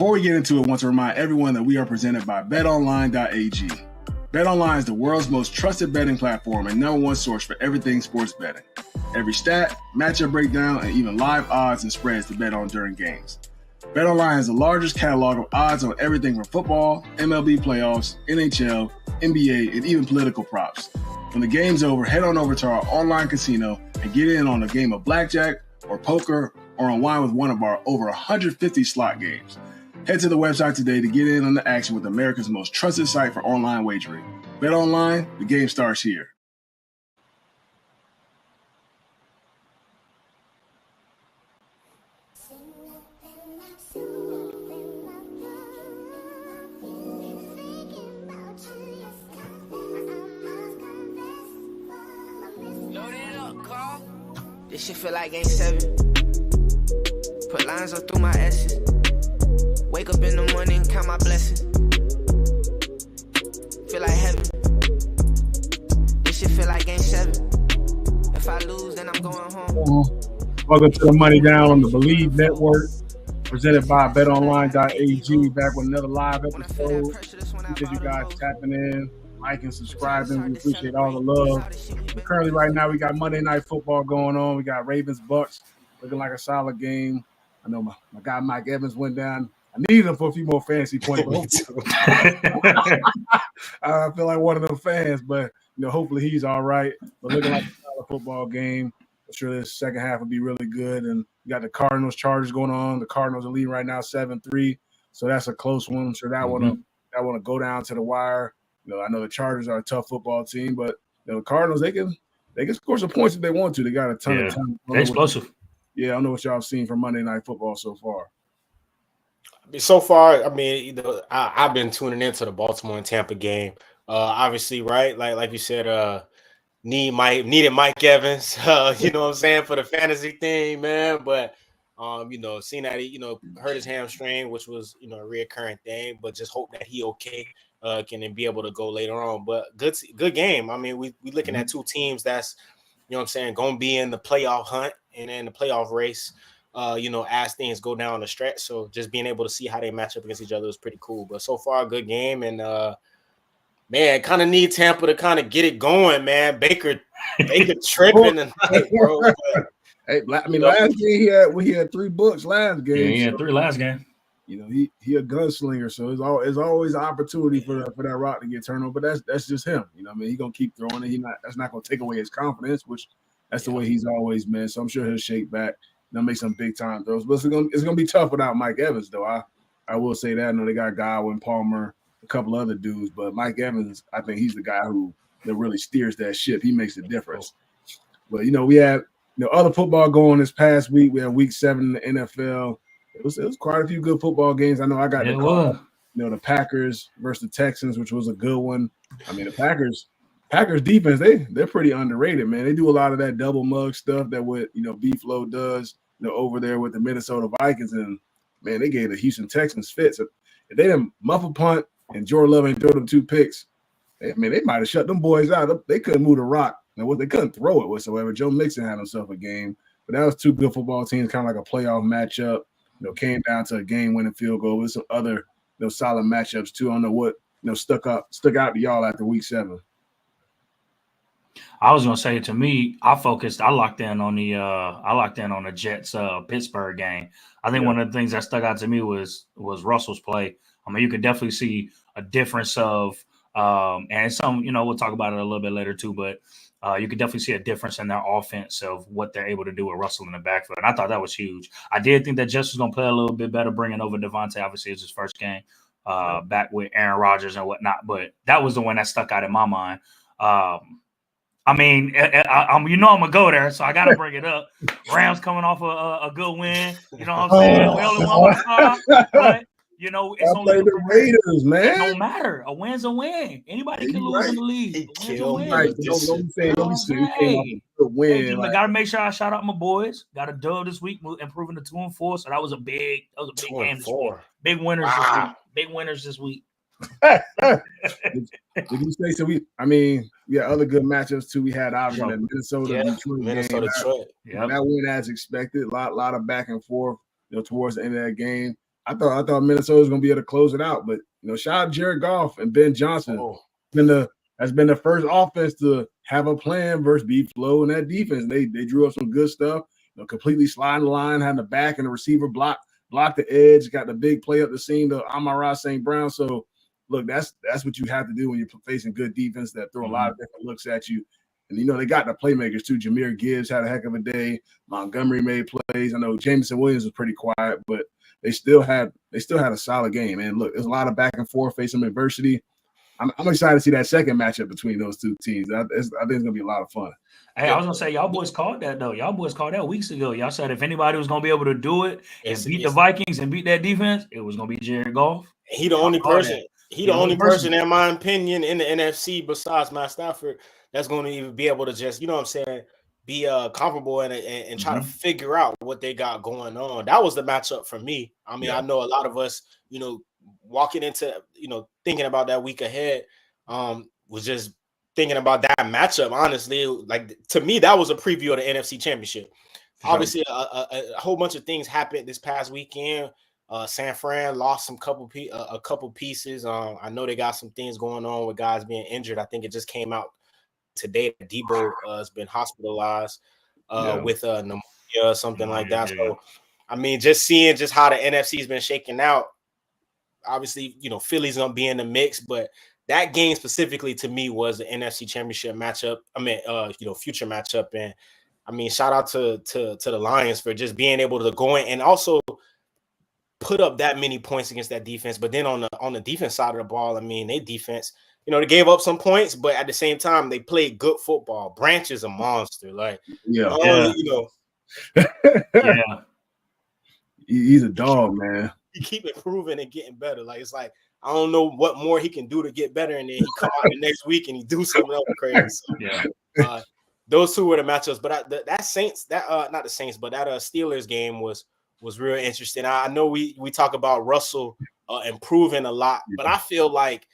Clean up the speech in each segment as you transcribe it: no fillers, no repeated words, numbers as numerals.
Before we get into it, I want to remind everyone that we are presented by BetOnline.ag. BetOnline is the world's most trusted betting platform and number one source for everything sports betting. Every stat, matchup breakdown, and even live odds and spreads to bet on during games. BetOnline has the largest catalog of odds on everything from football, MLB playoffs, NHL, NBA, and even political props. When the game's over, head on over to our online casino and get in on a game of blackjack or poker or unwind with one of our over 150 slot games. Head to the website today to get in on the action with America's most trusted site for online wagering. Bet online, the game starts here. This shit feel like game 7. Put lines up through my S's. Wake up in the morning, count my blessings. Feel like heaven. This shit feel like game 7. If I lose, then I'm going home. Welcome to the Money Down on the Believe Network, presented by BetOnline.ag. Back with another live episode. Appreciate you guys tapping in, liking, subscribing. We appreciate all the love. But currently, right now, we got Monday Night Football going on. We got Ravens-Bucks looking like a solid game. I know my guy Mike Evans went down. I need him for a few more fantasy points. I feel like one of them fans, but hopefully he's all right. But looking like a solid football game. I'm sure this second half will be really good. And you got the Cardinals Chargers going on. The Cardinals are leading right now 7-3. So that's a close one. I'm sure that one will go down to the wire. I know the Chargers are a tough football team, but the Cardinals, they can score some points if they want to. They got a ton of time. They're explosive. I don't know what y'all have seen from Monday Night Football so far. So far, I've been tuning into the Baltimore and Tampa game. Obviously, right? Like you said, needed Mike Evans, you know what I'm saying, for the fantasy thing, man. But seeing that he, hurt his hamstring, which was, a reoccurring thing, but just hope that he okay, can then be able to go later on. But good game. I mean, we looking at two teams that's, going to be in the playoff hunt and in the playoff race, as things go down the stretch. So just being able to see how they match up against each other is pretty cool. But so far, a good game. And, man, kind of need Tampa to kind of get it going, man. Baker tripping tonight, bro. Hey, last game he had 3 books last game. Yeah, he had 3 last game. He a gunslinger, so it's always an opportunity for that rock to get turned over. But that's just him. He's gonna keep throwing it. That's not gonna take away his confidence, which that's the way he's always been. So I'm sure he'll shake back. Make some big time throws. But it's gonna be tough without Mike Evans, though. I will say that. I know they got Godwin, Palmer, a couple other dudes, but Mike Evans, I think he's the guy that really steers that ship. He makes the difference. But we had other football going this past week. We had week 7 in the NFL. It was quite a few good football games. I know I got the call. The Packers versus the Texans, which was a good one. I mean, the Packers defense, they're pretty underrated, man. They do a lot of that double mug stuff that what B-Flow does, over there with the Minnesota Vikings, and man, they gave the Houston Texans fits. If they didn't muff a punt and Jordan Love ain't throw them 2 picks, they might have shut them boys out. They couldn't move the rock. They couldn't throw it whatsoever. Joe Mixon had himself a game, but that was 2 good football teams, kind of like a playoff matchup. Came down to a game-winning field goal with some other solid matchups too. I don't know what stuck out to y'all after week 7. I was gonna say, to me, I locked in on the Jets Pittsburgh game. I think one of the things that stuck out to me was Russell's play. I mean, you could definitely see a difference of and some, we'll talk about it a little bit later too, but you could definitely see a difference in their offense of what they're able to do with Russell in the backfield. And I thought that was huge. I did think that Jets was going to play a little bit better, bringing over Devontae. Obviously, it's his first game back with Aaron Rodgers and whatnot. But that was the one that stuck out in my mind. I'm going to go there, so I got to bring it up. Rams coming off a good win. You know what I'm saying? We only won one time, but it's only the Raiders, man. It don't matter. A win's a win. Anybody can lose in the league. Right. Don't win. Got to make sure I shout out my boys. Got a dub this week, improving to 2-4. So that was a big game this week. Big winners this week. Big winners this week. Did you say so? We had other good matchups too. We had obviously that Minnesota Detroit game. That win as expected. A lot of back and forth, towards the end of that game. I thought Minnesota was going to be able to close it out, but shout out Jared Goff and Ben Johnson. Oh. Has been the first offense to have a plan versus beat flow, and that defense they drew up some good stuff. Completely sliding the line, having the back and the receiver block the edge, got the big play up the seam to Amon-Ra St. Brown. So look, that's what you have to do when you're facing good defense that throw a lot of different looks at you. And they got the playmakers too. Jahmyr Gibbs had a heck of a day. Montgomery made plays. I know Jameson Williams was pretty quiet, but they still had a solid game. And look, there's a lot of back and forth, facing adversity. I'm excited to see that second matchup between those two teams. I think it's gonna be a lot of fun. Hey, I was gonna say, y'all boys called that though. Y'all boys called that weeks ago. Y'all said if anybody was gonna be able to do it and beat the Vikings and beat that defense, it was gonna be Jared Goff. He the only person. He the only person, in my opinion, in the NFC besides Matt Stafford that's going to even be able to just, be comparable and try to figure out what they got going on. That was the matchup for me. I mean, I know a lot of us, walking into, thinking about that week ahead, was just thinking about that matchup. Honestly, like to me, that was a preview of the NFC Championship. Obviously, a whole bunch of things happened this past weekend. San Fran lost a couple pieces. I know they got some things going on with guys being injured. I think it just came out today that Debo has been hospitalized with pneumonia or something like that. So, I mean, just seeing just how the NFC's been shaking out. Obviously, Philly's gonna be in the mix, but that game specifically to me was the NFC Championship matchup. I mean, future matchup, and I mean, shout out to the Lions for just being able to go in and also put up that many points against that defense. But then on the defense side of the ball, I mean, they defense, they gave up some points, but at the same time, they played good football. Branch is a monster, like he's a dog, man. He keep improving and getting better. Like it's like I don't know what more he can do to get better, and then he come out the next week and he do something else crazy. So, those two were the matchups. But that Saints, not the Saints, but that Steelers game was real interesting. I know we talk about Russell improving a lot, but I feel like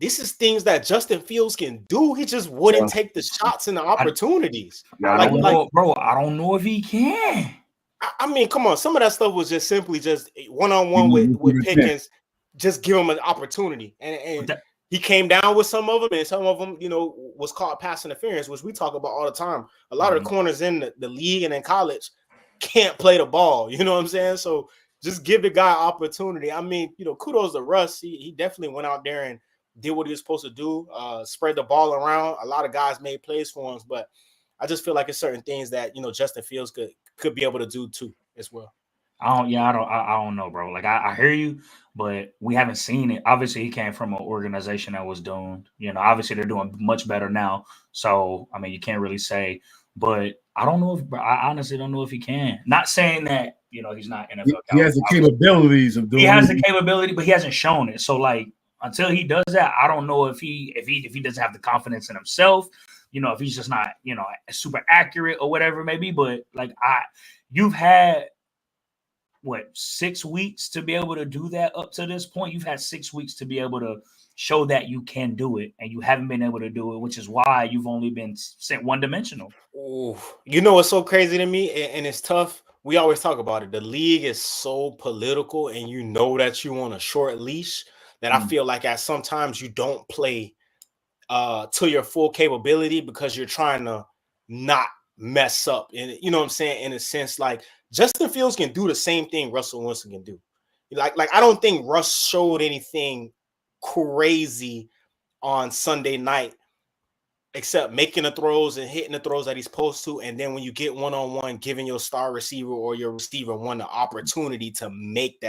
this is things that Justin Fields can do. He just wouldn't take the shots and the opportunities. I don't know if he can. I mean, come on. Some of that stuff was just simply just one-on-one with Pickens. Just give him an opportunity. And he came down with some of them, and some of them, was called pass interference, which we talk about all the time. A lot of the corners in the league and in college can't play the ball. You know what I'm saying? So just give the guy opportunity. I mean, kudos to Russ. He definitely went out there and did what he was supposed to do, spread the ball around. A lot of guys made plays for him, but I just feel like it's certain things that, Justin Fields could be able to do too as well. I don't know, bro. Like I hear you, but we haven't seen it. Obviously, he came from an organization that was doomed. Obviously they're doing much better now. So I mean, you can't really say. But I honestly don't know if he can. Not saying that he's not NFL. He has the capabilities of doing. He has the capability, but he hasn't shown it. So like until he does that, I don't know if he doesn't have the confidence in himself. If he's just not super accurate or whatever it may be. But like you've had. 6 weeks to be able to do that up to this point? You've had 6 weeks to be able to show that you can do it, and you haven't been able to do it, which is why you've only been sent one-dimensional. Ooh, what's so crazy to me, and it's tough. We always talk about it. The league is so political, and that you on a short leash that I feel like at sometimes you don't play to your full capability because you're trying to not mess up. And you know what I'm saying? In a sense, like Justin Fields can do the same thing Russell Wilson can do. Like I don't think Russ showed anything crazy on Sunday night except making the throws and hitting the throws that he's supposed to. And then when you get one-on-one, giving your star receiver or your receiver one the opportunity to make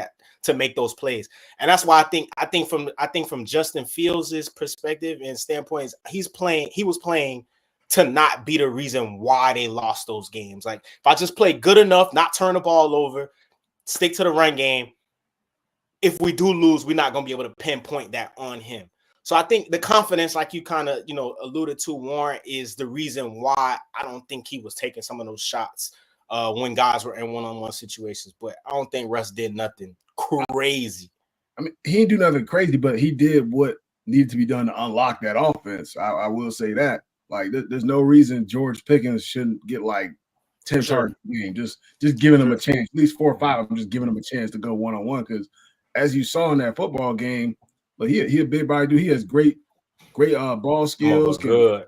those plays. And that's why I think from Justin Fields' perspective and standpoint, he was playing to not be the reason why they lost those games. Like if I just play good enough, not turn the ball over, stick to the run game, if we do lose, we're not going to be able to pinpoint that on him. So I think the confidence, like you kind of, alluded to, Warren, is the reason why I don't think he was taking some of those shots when guys were in one-on-one situations. But I don't think Russ did nothing crazy. I mean, he didn't do nothing crazy, but he did what needed to be done to unlock that offense. I will say that. Like, there's no reason George Pickens shouldn't get like 10 target game, just giving them a chance, at least 4 or 5 of them, just giving them a chance to go one-on-one. Because as you saw in that football game, but he a big body dude. He has great ball skills. Good.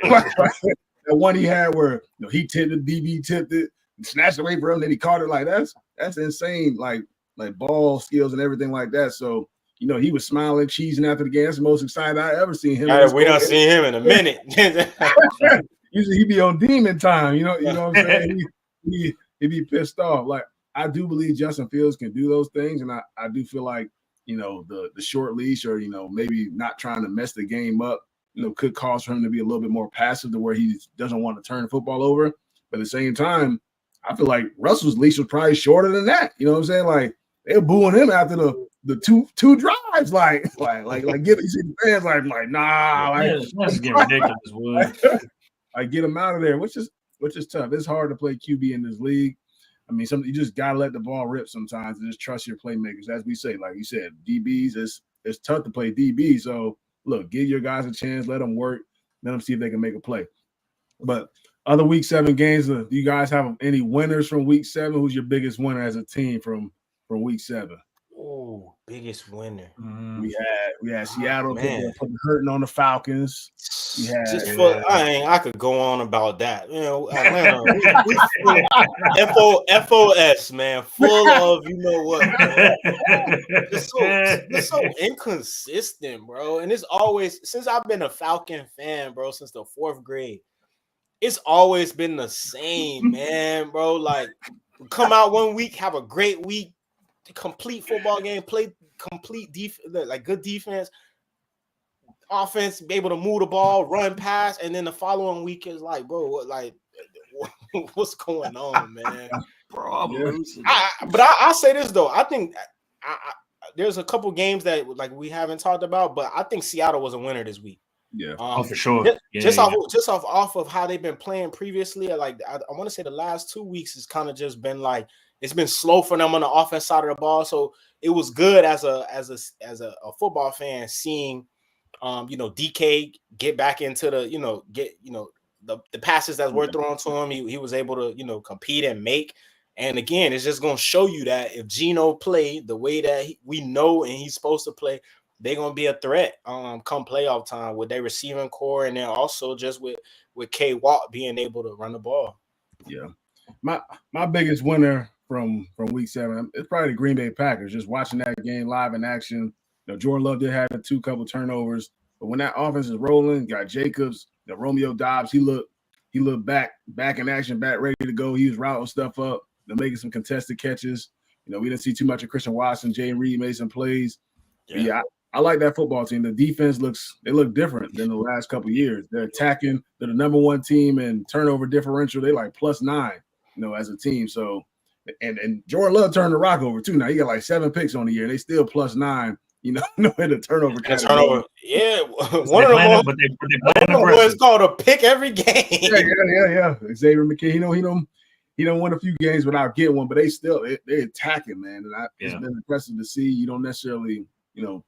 That one he had where he tipped it, DB tipped it, and snatched away from him, then he caught it. Like that's insane. Like ball skills and everything like that. So he was smiling, cheesing after the game. That's the most excited I ever seen him. We don't see him in a minute. Usually he be on demon time. You know what I'm saying? he be pissed off. Like I do believe Justin Fields can do those things, and I do feel like the short leash or maybe not trying to mess the game up could cause for him to be a little bit more passive to where he doesn't want to turn the football over. But at the same time, I feel like Russell's leash was probably shorter than that. You know what I'm saying? Like they're booing him after the two drives. Like get you see the fans like nah. That's getting ridiculous. Like get him out of there, which is tough. It's hard to play QB in this league. I mean, you just gotta let the ball rip sometimes and just trust your playmakers. As we say, like you said, DBs it's tough to play DB. So look, give your guys a chance, let them work, let them see if they can make a play. But other Week 7 games, do you guys have any winners from Week 7? Who's your biggest winner as a team from Week 7? Oh, biggest winner. We had Seattle put hurting on the Falcons. I could go on about that. Atlanta, we FOS, man, full of man. It's so inconsistent, bro. And it's always, since I've been a Falcon fan, bro, since the 4th grade, it's always been the same, man, bro. Like come out one week, have a great week, complete football game, play complete defense, like good defense, offense, be able to move the ball, run, pass, and then the following week is like, bro, what's going on, man? But I'll say this though, I think there's a couple games that we haven't talked about, but I think Seattle was a winner this week. Yeah, for sure. Off of how they've been playing previously, like I want to say the last 2 weeks has kind of just been like it's been slow for them on the offense side of the ball. So it was good as a football fan seeing DK get back into the passes that were thrown to him. He was able to compete and make. And again, it's just going to show you that if Geno played the way that we know and he's supposed to play, they're going to be a threat come playoff time with their receiving core, and then also just with K. Watt being able to run the ball. Yeah. My biggest winner from Week 7 is probably the Green Bay Packers. Just watching that game live in action. Jordan Love did have a couple turnovers, but when that offense is rolling, got Jacobs, Romeo Doubs, he looked back in action, back ready to go. He was routing stuff up, making some contested catches. We didn't see too much of Christian Watson. Jay Reed made some plays. Yeah, I like that football team. The defense look different than the last couple of years. They're attacking. They're the number 1 team in turnover differential. They like +9, as a team. So, and Jordan Love turned the rock over too. Now he got like 7 picks on the year. They still +9. In the turnover category. Yeah, one of them. But they it's called a pick every game. Yeah. Xavier McKinney, he don't win a few games without getting one, but they're attacking, man. And it's been impressive to see. You don't necessarily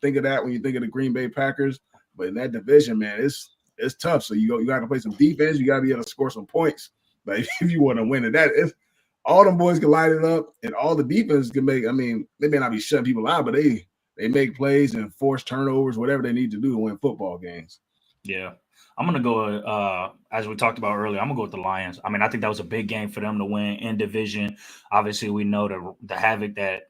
think of that when you think of the Green Bay Packers, but in that division, man, it's tough. So you got to play some defense. You got to be able to score some points. But if you want to win it, all them boys can light it up, and all the defense can make. I mean, they may not be shutting people out, but they make plays and force turnovers, whatever they need to do to win football games. Yeah. I'm going to go, as we talked about earlier, I'm going to go with the Lions. I mean, I think that was a big game for them to win in division. Obviously, we know the havoc that,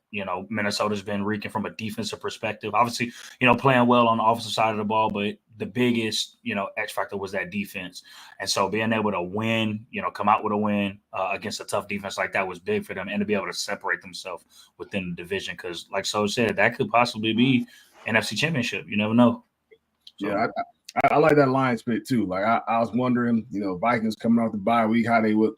Minnesota's been wreaking from a defensive perspective. Obviously, playing well on the offensive side of the ball, but the biggest, X factor was that defense. And so being able to win, come out with a win against a tough defense like that was big for them, and to be able to separate themselves within the division. Because like So said, that could possibly be NFC Championship. You never know. So, yeah, I like that Lions pick too. Like I was wondering, Vikings coming off the bye week, how they would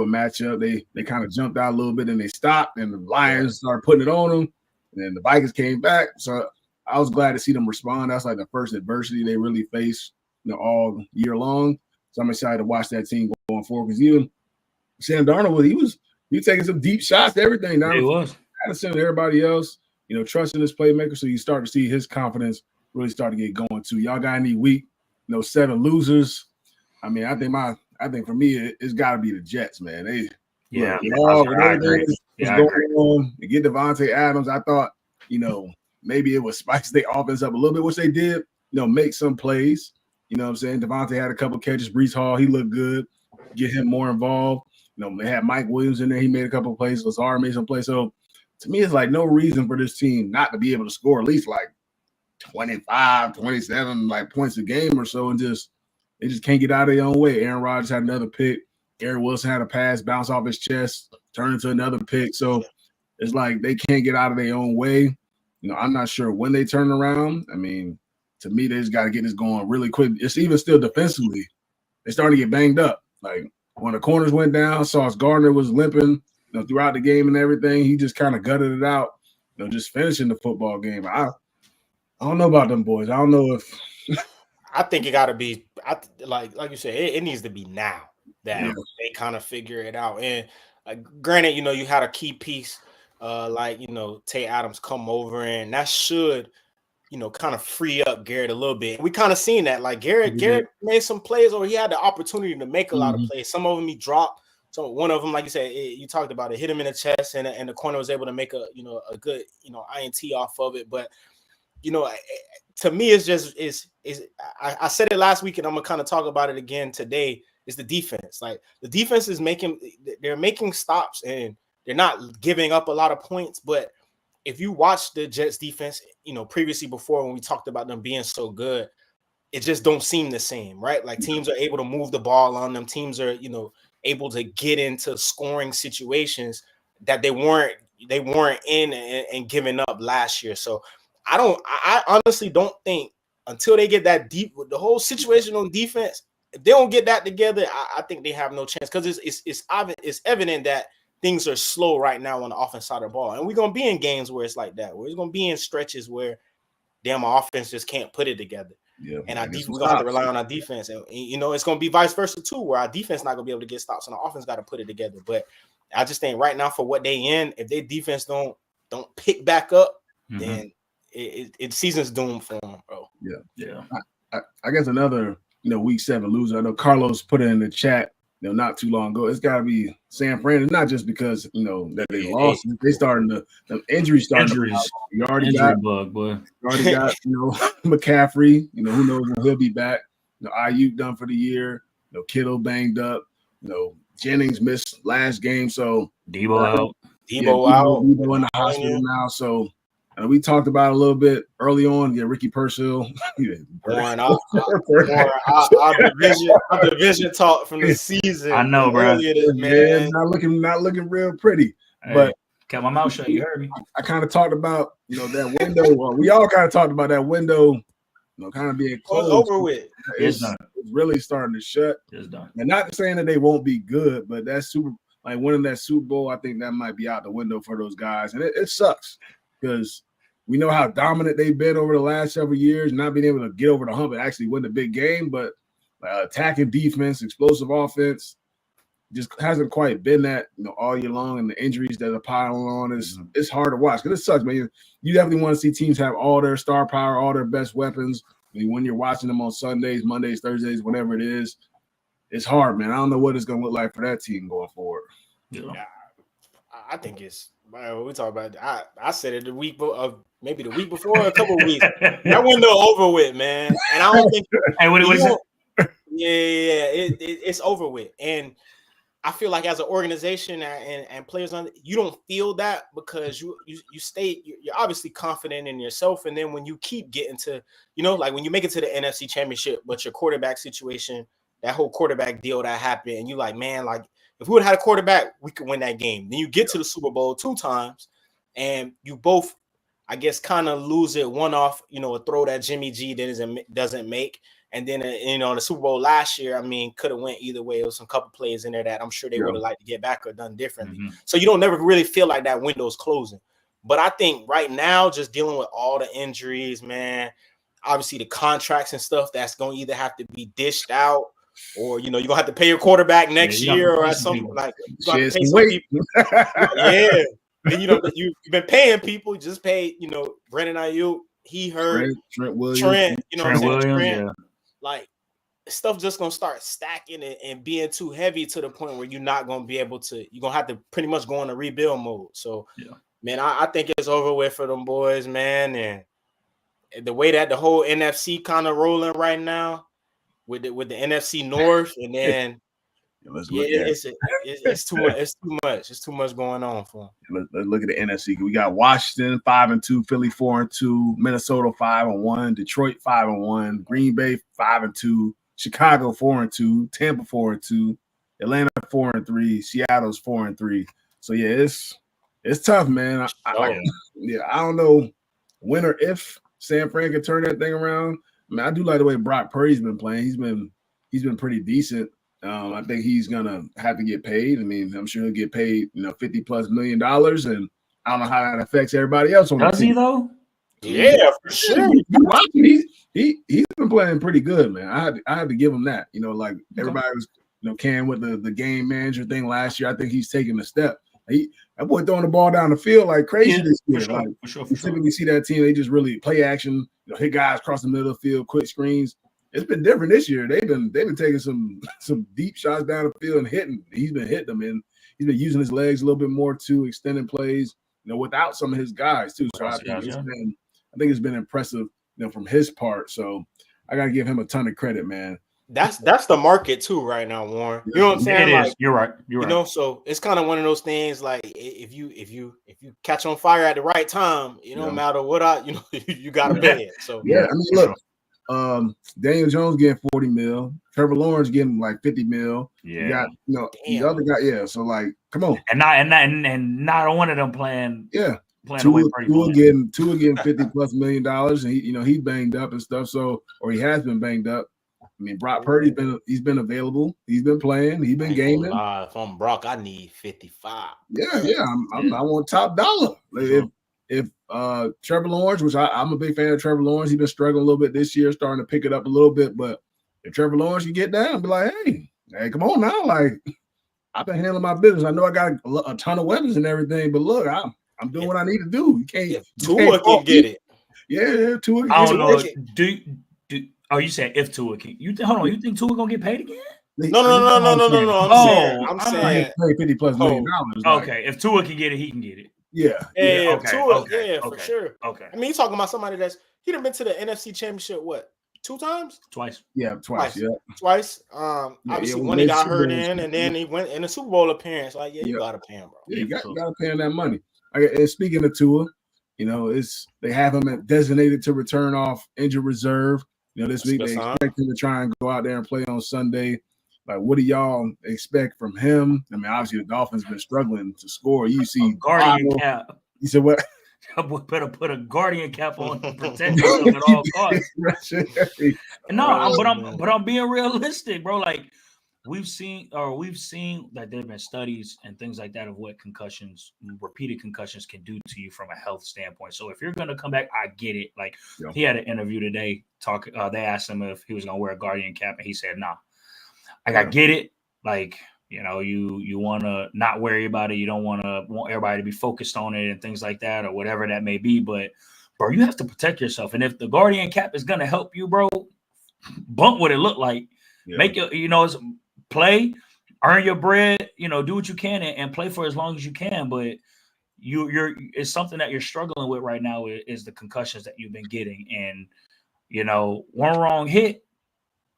match up. They kind of jumped out a little bit and they stopped, and the Lions started putting it on them, and then the Vikings came back. So I was glad to see them respond. That's like the first adversity they really faced, all year long. So I'm excited to watch that team going forward, because even Sam Darnold, he was taking some deep shots to everything. He was. Addison and everybody else, trusting his playmaker. So you start to see his confidence really start to get going too. Y'all got any week, 7 losers? I mean, I think my I think for me, it's got to be the Jets, man. With everything that's going on, to get Devontae Adams, I thought, maybe it would spice their offense up a little bit, which they did, make some plays. You know what I'm saying? Devontae had a couple catches. Breece Hall, he looked good. Get him more involved. They had Mike Williams in there. He made a couple of plays. Lazard made some plays. So, to me, it's like no reason for this team not to be able to score at least like 25, 27 like points a game or so, and they just can't get out of their own way. Aaron Rodgers had another pick. Garrett Wilson had a pass bounce off his chest, turn into another pick. So it's like they can't get out of their own way. I'm not sure when they turn around. I mean, to me, they just got to get this going really quick. It's even still defensively. They're starting to get banged up. Like when the corners went down, Sauce Gardner was limping throughout the game and everything. He just kind of gutted it out, just finishing the football game. I don't know about them boys. I don't know if I think it got to be like you said, it needs to be now that they kind of figure it out. And granted, you had a key piece Tay Adams come over, and that should kind of free up Garrett a little bit. We kind of seen that. Like Garrett made some plays, or he had the opportunity to make a lot of plays. Some of them he dropped. So one of them, like you said, you talked about it, hit him in the chest, and the corner was able to make a good INT off of it. But to me, it's just I said it last week, and I'm gonna kind of talk about it again today. Is the defense. Like the defense is they're making stops, and they're not giving up a lot of points. But if you watch the Jets defense, previously before when we talked about them being so good, it just don't seem the same, right? Like teams are able to move the ball on them. Teams are, able to get into scoring situations that they weren't in and giving up last year. So I honestly don't think until they get that deep with the whole situation on defense, if they don't get that together, I think they have no chance, because it's evident that things are slow right now on the offense side of the ball. And we're going to be in games where it's like that, where it's going to be in stretches where our offense just can't put it together. Yeah, and we're going to have to rely on our defense. And, it's going to be vice versa too, where our defense not going to be able to get stops and our offense got to put it together. But I just think right now for what they in, if their defense don't pick back up, then it season's doomed for them, bro. Yeah. I guess another, week 7 loser. I know Carlos put it in the chat, not too long ago. It's got to be San Fran. It's not just because, that they lost. They starting the injuries starting. You already got bug, boy. You already got, McCaffrey. Who knows when he'll be back. Ayuk done for the year. Kittle banged up. Jennings missed last game. So Debo out. Debo in the hospital now. So we talked about it a little bit early on. Yeah, Ricky Purcell. Our division talk from the season. I know, bro. Man, not looking real pretty. Hey, but kept my mouth shut. You heard me. I kind of talked about that window. We all kind of talked about that window. Kind of being closed. Over with. It's really starting to shut. It's done. And not saying that they won't be good, but that winning that Super Bowl, I think that might be out the window for those guys, and it sucks. Because we know how dominant they've been over the last several years, not being able to get over the hump and actually win the big game, but attacking defense, explosive offense, just hasn't quite been that all year long. And the injuries that are piling on it's hard to watch, because it sucks, man. You definitely want to see teams have all their star power, all their best weapons. I mean, when you're watching them on Sundays, Mondays, Thursdays, whatever it is, it's hard, man. I don't know what it's going to look like for that team going forward. Yeah, I think it's. We talk about. I said it the week of maybe the week before, a couple of weeks. That window over with, man. And I don't think. Hey, what is it? Yeah, it's over with. And I feel like as an organization and players, you don't feel that because you're obviously confident in yourself. And then when you keep getting to, like when you make it to the NFC Championship, but your quarterback situation, that whole quarterback deal that happened, and you like, man, like. If we would have had a quarterback, we could win that game. Then you get to the Super Bowl 2 times, and you both, I guess, kind of lose it. One off, a throw that Jimmy G doesn't make. And then, the Super Bowl last year, I mean, could have went either way. There was some couple plays in there that I'm sure they would have liked to get back or done differently. So you don't never really feel like that window's closing. But I think right now, just dealing with all the injuries, man, obviously the contracts and stuff that's going to either have to be dished out, or you're gonna have to pay your quarterback next year, or something like you gotta pay some people. Yeah, and you've been paying people. Just pay, Brandon Ayuk. He hurt Trent Williams. Trent, Trent Williams. Like stuff just gonna start stacking and being too heavy to the point where you're not gonna be able to. You're gonna have to pretty much go in a rebuild mode. So, man, I think it's over with for them boys, man. And the way that the whole NFC kind of rolling right now with the NFC North, and then Let's it's too much. It's too much. It's too much going on for them. Let's look at the NFC. We got Washington 5-2, Philly 4-2, Minnesota 5-1, Detroit 5-1, Green Bay 5-2, Chicago 4-2, Tampa 4-2, Atlanta 4-3, Seattle's 4-3. So yeah, it's tough, man. I don't know when or if San Fran can turn that thing around. I mean, I do like the way Brock Purdy's been playing. He's been pretty decent. I think he's gonna have to get paid. I mean, I'm sure he'll get paid, $50+ million, and I don't know how that affects everybody else on the team. Does he though? Yeah, for sure. He's been playing pretty good, man. I had to give him that. Like everybody was, can with the game manager thing last year. I think he's taking a step. That boy throwing the ball down the field like crazy this year. For sure. Typically see that team, they just really play action, hit guys across the middle of the field, quick screens. It's been different this year. They've been taking some deep shots down the field and hitting. He's been hitting them, and he's been using his legs a little bit more too, extending plays, without some of his guys too. So I think it's been impressive, from his part. So I gotta give him a ton of credit, man. That's the market too right now, Warren. You know what I'm saying? It is. You're right. So it's kind of one of those things. Like if you catch on fire at the right time, no matter what you gotta pay it. So I mean, look. Daniel Jones getting $40 million, Trevor Lawrence getting like $50 million. You got the other guy, so like, come on. And not one of them playing. Tua getting $50+ million, and he banged up and stuff. So, or he has been banged up. I mean, Brock Purdy's been available. He's been playing. He's been gaming. If I'm Brock, I need 55. I want top dollar. If Trevor Lawrence, which I'm a big fan of Trevor Lawrence, he's been struggling a little bit this year, starting to pick it up a little bit. But if Trevor Lawrence can get down, be like, hey, come on now. Like, I've been handling my business. I know I got a ton of weapons and everything, but look, I'm doing what I need to do. You can't. Tua can get it. Yeah, Tua. I don't know. You said if Tua can? Hold on. You think Tua gonna get paid again? No. I'm saying $50+ million. Okay, if Tua can get it, he can get it. Okay. Okay. For sure. Okay. I mean, you're talking about somebody he done been to the NFC Championship two times? Twice. Yeah, twice. Yeah, twice. Obviously, when he got hurt in, and then he went in a Super Bowl appearance. Like, you gotta pay him, bro. Yeah, you gotta pay him that money. And speaking of Tua, they have him designated to return off injured reserve. This week they expect him to try and go out there and play on Sunday. Like, what do y'all expect from him? I mean, obviously the Dolphins been struggling to score. You see, guardian cap. You said what? Better put a guardian cap on to protect yourself at all costs. But I'm being realistic, bro. Like we've seen that there've been studies and things like that of what repeated concussions can do to you from a health standpoint. So if you're gonna come back, I get it. Like he had an interview today. They asked him if he was gonna wear a guardian cap, and he said, "Nah." Like I get it. Like you want to not worry about it. You don't want everybody to be focused on it and things like that or whatever that may be. But, bro, you have to protect yourself. And if the guardian cap is going to help you, bro, bump what it look like. Make it, play, earn your bread, do what you can and play for as long as you can. But it's something that you're struggling with right now is the concussions that you've been getting. And, one wrong hit,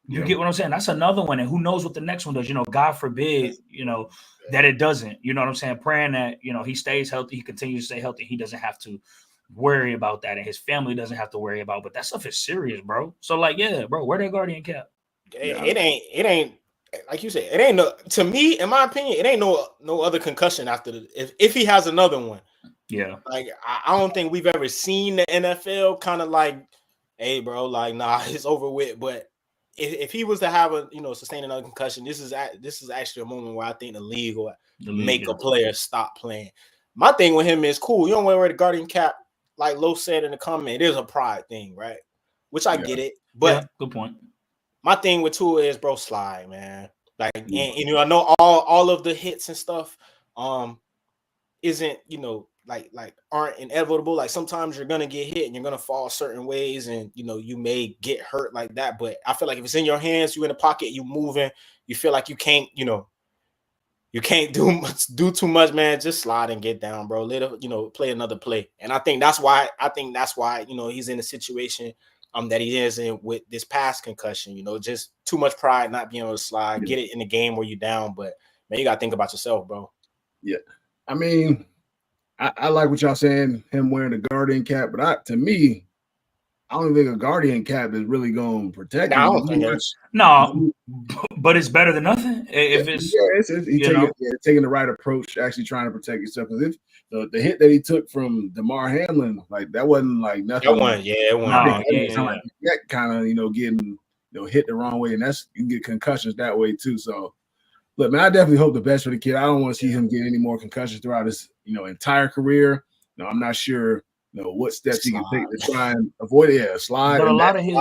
you get what I'm saying? That's another one. And who knows what the next one does? God forbid, that it doesn't. You know what I'm saying? Praying that, he stays healthy. He continues to stay healthy. He doesn't have to worry about that. And his family doesn't have to worry about. But that stuff is serious, bro. So, bro, wear that guardian cap. It ain't, like you said, it ain't to me, in my opinion, it ain't no other concussion after if he has another one. Yeah. Like, I don't think we've ever seen the NFL kind of like, hey, bro, like, nah, it's over with. But if he was to have sustain another concussion, this is actually a moment where I think the league will make a player stop playing. My thing with him is cool. You don't want to wear the guardian cap, like Lo said in the comment. It is a pride thing, right? Which I get it, but good point. My thing with Tua is, bro, slide, man. Like, and I know all of the hits and stuff, isn't aren't inevitable. Like sometimes you're gonna get hit and you're gonna fall certain ways, and you may get hurt like that. But I feel like if it's in your hands, you in the pocket, you moving, you feel like you can't do too much, man. Just slide and get down, bro. Play another play. And I think that's why he's in the situation that he is in with this past concussion. Just too much pride, not being able to slide, get it in the game where you're down. But man, you gotta think about yourself, bro. Yeah, I mean, I like what y'all saying, him wearing the Guardian cap, but to me, I don't think a Guardian cap is really going to protect him. I don't think it's no, but it's better than nothing. If it's taking the right approach, actually trying to protect yourself. Because if the hit that he took from DeMar Hamlin, like that wasn't like nothing. It wasn't. Like that kind of getting hit the wrong way, and you can get concussions that way too. So, look, man, I definitely hope the best for the kid. I don't want to see him get any more concussions throughout his entire career. I'm not sure. What steps he can take to try and avoid it. Yeah, slide. But a lot of his,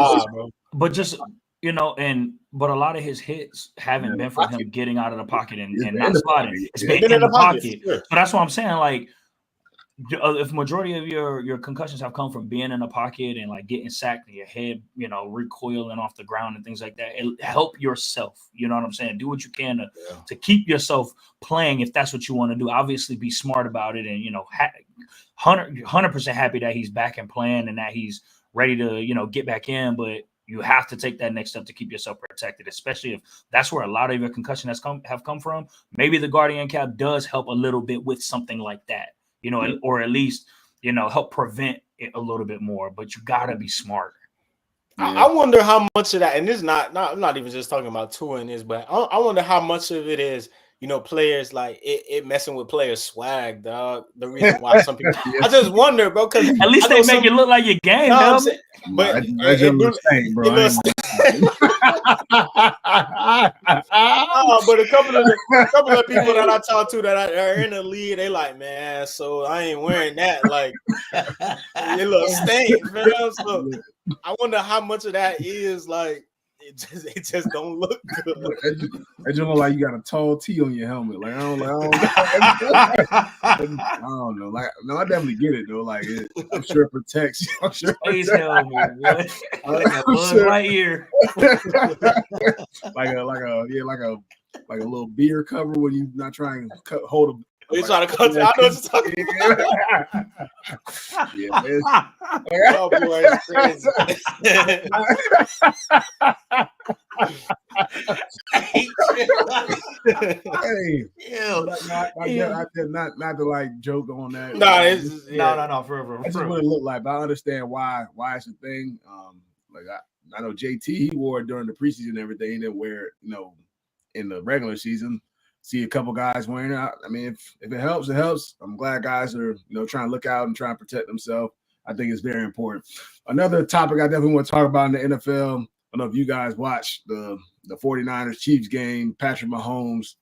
but a lot of his hits haven't been from him getting out of the pocket and not sliding. It's been in the pocket. Sure. So that's what I'm saying. Like, if majority of your concussions have come from being in the pocket and like getting sacked and your head, recoiling off the ground and things like that, help yourself. You know what I'm saying? Do what you can to keep yourself playing if that's what you want to do. Obviously, be smart about it and 100% happy that he's back and playing and that he's ready to get back in. But you have to take that next step to keep yourself protected, especially if that's where a lot of your concussion have come from. Maybe the Guardian cap does help a little bit with something like that. Or at least, help prevent it a little bit more, but you got to be smart. I wonder how much of that, and this is not I'm not even just talking about touring this, but I wonder how much of it is, players like it messing with players' swag, dog. The reason why some people, I just wonder, bro, because at least they make it look like your game, but that's your mistake, bro. But a couple of people that I talk to that are in the league, they like, man, so I ain't wearing that, like it looks stank, man. So I wonder how much of that is like it just don't look good. It just look like you got a tall T on your helmet. Like I don't know. Like no, I definitely get it though. Like I'm sure it protects. I'm sure. Please help me, man. Right here. like a little beer cover when you're not trying to hold a. You trying to cut it? I know what you're talking about. Yeah, man. Oh boy, it's crazy. Not to like joke on that. No, forever. That's just what it looked like. But I understand why it's a thing. I know JT, he wore it during the preseason and everything. He didn't wear it, in the regular season. See a couple guys wearing it. I mean, if it helps, it helps. I'm glad guys are, trying to look out and trying to protect themselves. I think it's very important. Another topic I definitely want to talk about in the NFL. I don't know if you guys watched the 49ers Chiefs game, Patrick Mahomes,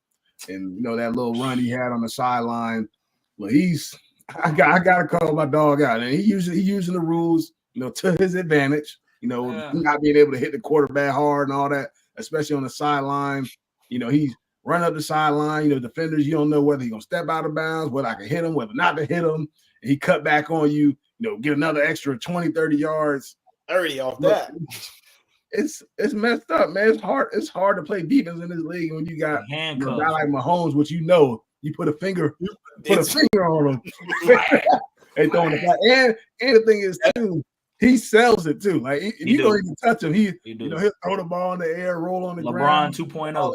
and that little run he had on the sideline. Well, I got to call my dog out, and he's using the rules, to his advantage. Not being able to hit the quarterback hard and all that, especially on the sideline. He's run up the sideline, defenders, you don't know whether he's going to step out of bounds, whether I can hit him, whether not to hit him. And he cut back on you, get another extra 20, 30 yards. 30 off that. It's messed up, man. It's hard to play defense in this league when you got a guy like Mahomes, which you put a finger on him. They throwing the back. And the thing is, too, he sells it too. Like if you don't even touch him, he'll throw the ball in the air, roll on the ground. LeBron 2.0. Oh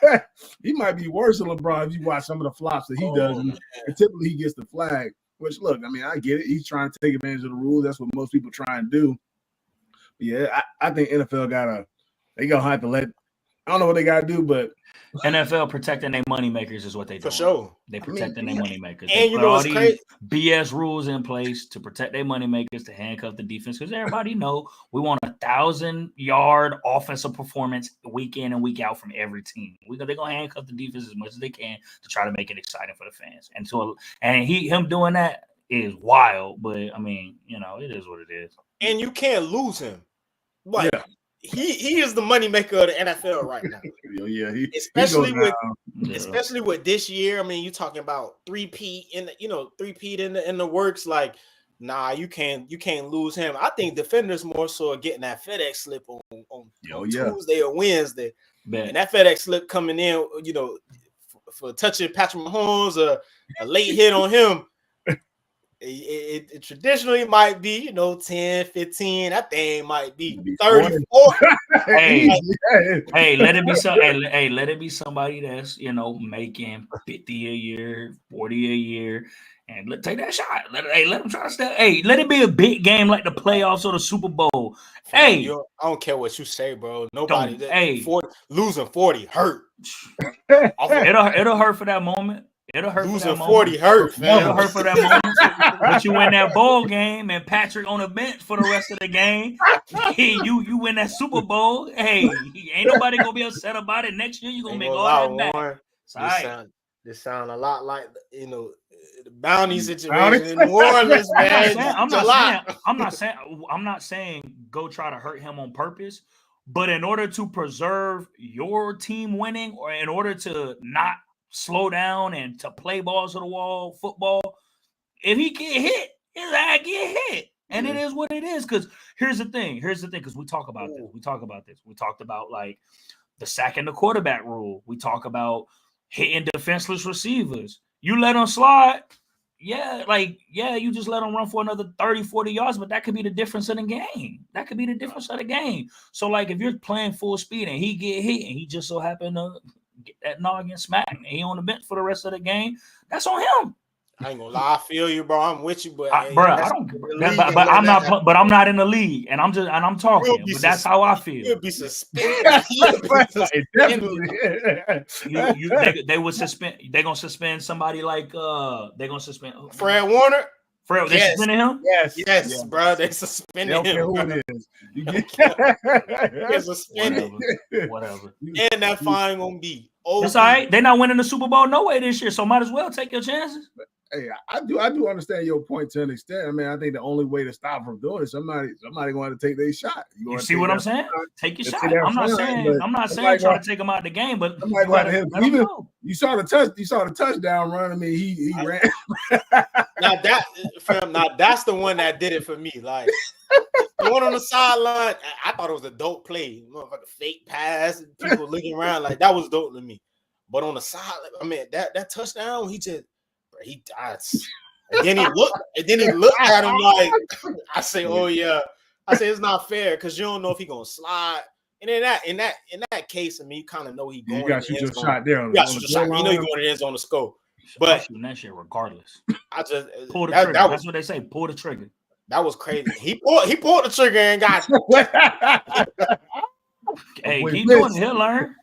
yeah, he might be worse than LeBron if you watch some of the flops that he does. And typically he gets the flag. Which look, I mean, I get it. He's trying to take advantage of the rules. That's what most people try and do. But yeah, I think NFL gonna have to let. I don't know what they gotta do, but NFL protecting their money makers is what they do. For sure. They protecting their money makers. And you know what's crazy? BS rules in place to protect their money makers, to handcuff the defense, because everybody know we want 1,000-yard offensive performance week in and week out from every team. They're gonna handcuff the defense as much as they can to try to make it exciting for the fans. And him doing that is wild, but I mean, it is what it is. And you can't lose him. Like he is the moneymaker of the NFL right now. Yeah, especially with this year. I mean, you're talking about three-peat in the works. Like, nah, you can't lose him. I think defenders more so are getting that FedEx slip on Tuesday or Wednesday, and that FedEx slip coming in, for touching Patrick Mahomes, a late hit on him. It traditionally might be, 10, 15. That thing might be 30, 40. Hey, let it be let it be somebody that's, making 50 a year, 40 a year, and take that shot. Let them try to step. Hey, let it be a big game like the playoffs or the Super Bowl. I don't care what you say, bro. Nobody losing 40 hurt. It'll hurt for that moment. It'll hurt losing for that 40 moment. hurt, man. It'll hurt for that moment. But you win that bowl game and Patrick on the bench for the rest of the game. Hey, you win that Super Bowl. Hey, ain't nobody gonna be upset about it. Next year you're gonna make all that back. This sound a lot like the bounty situation in New Orleans, man. I'm not saying go try to hurt him on purpose, but in order to preserve your team winning, or in order to not slow down and to play balls to the wall football, if he get hit, his ass get hit. And it is what it is. Because here's the thing, because we talk about this. We talked about like the sacking the quarterback rule. We talk about hitting defenseless receivers. You let them slide, you just let them run for another 30, 40 yards, but that could be the difference in the game. So, like, if you're playing full speed and he get hit and he just so happened to get that noggin smack and he on the bench for the rest of the game, that's on him. I ain't gonna lie, I feel you, bro. I'm with you, but I'm not in the league, and I'm talking. But that's how I feel. You'll be suspended. They would suspend. They're gonna suspend somebody like they're gonna suspend Fred Warner. They suspended him? Yes, bro. They suspended him. Who it is. They're suspended. Whatever. And that fine gonna be over. It's all right. They're not winning the Super Bowl no way this year, so might as well take your chances. Hey, I do understand your point to an extent. I mean, I think the only way to stop from doing it, somebody going to take their shot. You see what I'm saying? Take your shot. I'm not saying try to take him out of the game, but you saw the touchdown run. I mean, he ran. Now that's the one that did it for me. Like the one on the sideline, I thought it was a dope play. Motherfucker, fake pass, people looking around, like that was dope to me. But on the side, I mean, that touchdown, he died. And then he looked at him like, I say, oh yeah. I say it's not fair because you don't know if he's gonna slide. And in that case, I mean, you kind of know he's going. You got to shoot your shot there. You got to shoot your shot. You know you're going to the end zone to score. But shooting that shit regardless. I just pull the trigger. That's what they say. Pull the trigger. That was crazy. He pulled the trigger and got. Hey, keep doing it. He'll learn.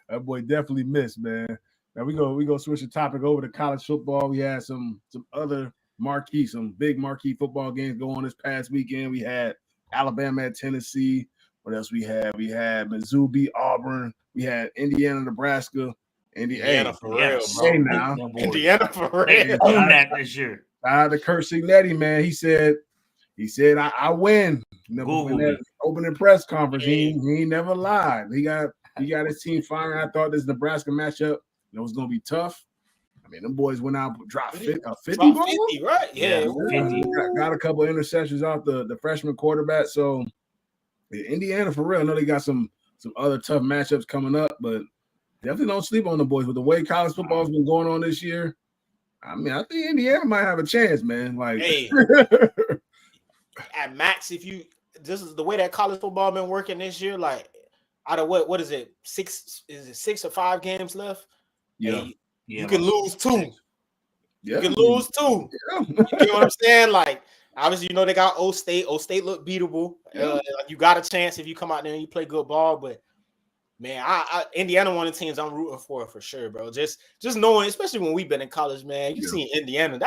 That boy definitely missed, man. Now we go switch the topic over to college football. We had some other big marquee football games go on this past weekend. We had Alabama at Tennessee. What else we had? We had Mizzou beat Auburn. We had Indiana, Nebraska. Indiana for real, bro. Hey now. Indiana for real. Own that this year. The Kurt Signetti, man. He said I win. That opening press conference. He never lied. He got his team firing. I thought this Nebraska matchup was gonna be tough. I mean, them boys went out dropped 50 right? Yeah. Got a couple of interceptions off the freshman quarterback. So Indiana for real. I know they got some other tough matchups coming up, but definitely don't sleep on the boys. With the way college football's been going on this year, I mean, I think Indiana might have a chance, man. Like, hey, at max, this is the way that college football been working this year. Like, out of what is it? 6 or 5 games left? Yeah. You can lose 2. Yeah. You can lose 2. Yeah. You know what I'm saying? Like, obviously, they got O State. O State look beatable. Yeah. You got a chance if you come out there and you play good ball. But man, Indiana one of the teams I'm rooting for sure, bro. Just knowing, especially when we've been in college, man. You seen Indiana.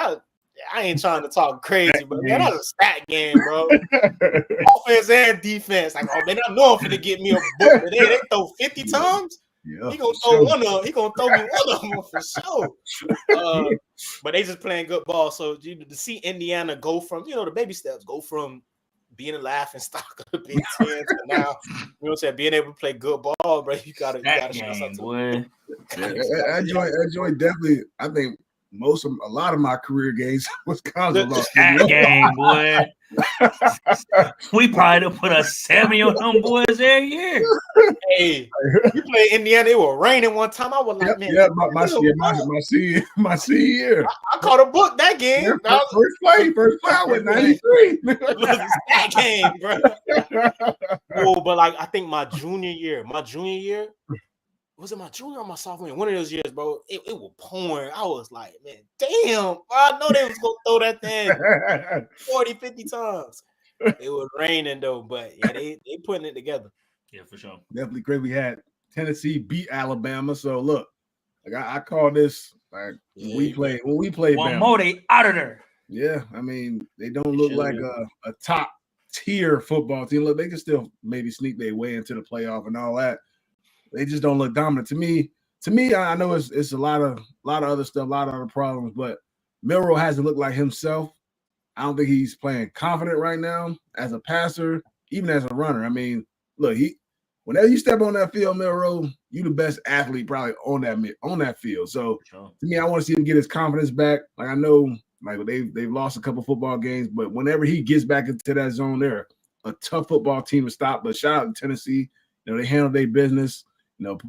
I ain't trying to talk crazy, but man, that's a stat game, bro. Offense and defense. Like, oh man, I know I'm finna get me a book, but they throw 50 times. Yeah, he gonna throw one of. He gonna throw me one of them for sure. But they just playing good ball. So to see Indiana go from the baby steps, go from being a laughing stock of the Big Ten to now, you know what I'm saying, being able to play good ball, bro. You gotta shout out to boy. That joint definitely. I think a lot of my career games Wisconsin lost. That game, boy. We probably done put a 70 on them boys every year. Hey, we played Indiana. It was raining one time. I was like, man, my senior year. I caught a book that game. Yeah, first play. I went 93. That game, bro. Oh, but like I think my junior year. Was it my junior or my sophomore year? One of those years, bro. It was pouring. I was like, man, damn. I know they was going to throw that thing 40, 50 times. It was raining, though. But, yeah, they putting it together. Yeah, for sure. Definitely great. We had Tennessee beat Alabama. So, look, like I call this like when we play one Bama. more, they out of there. Yeah, I mean, they don't look like a top-tier football team. Look, they can still maybe sneak their way into the playoff and all that. They just don't look dominant to me. I know it's a lot of other stuff, a lot of other problems, but Milroe hasn't looked like himself. I don't think he's playing confident right now as a passer, even as a runner. I mean, look, whenever you step on that field, Milroe, you the best athlete probably on that field. So to me, I want to see him get his confidence back. Like I know, like they've lost a couple football games, but whenever he gets back into that zone, they're a tough football team to stop. But shout out to Tennessee, they handled their business.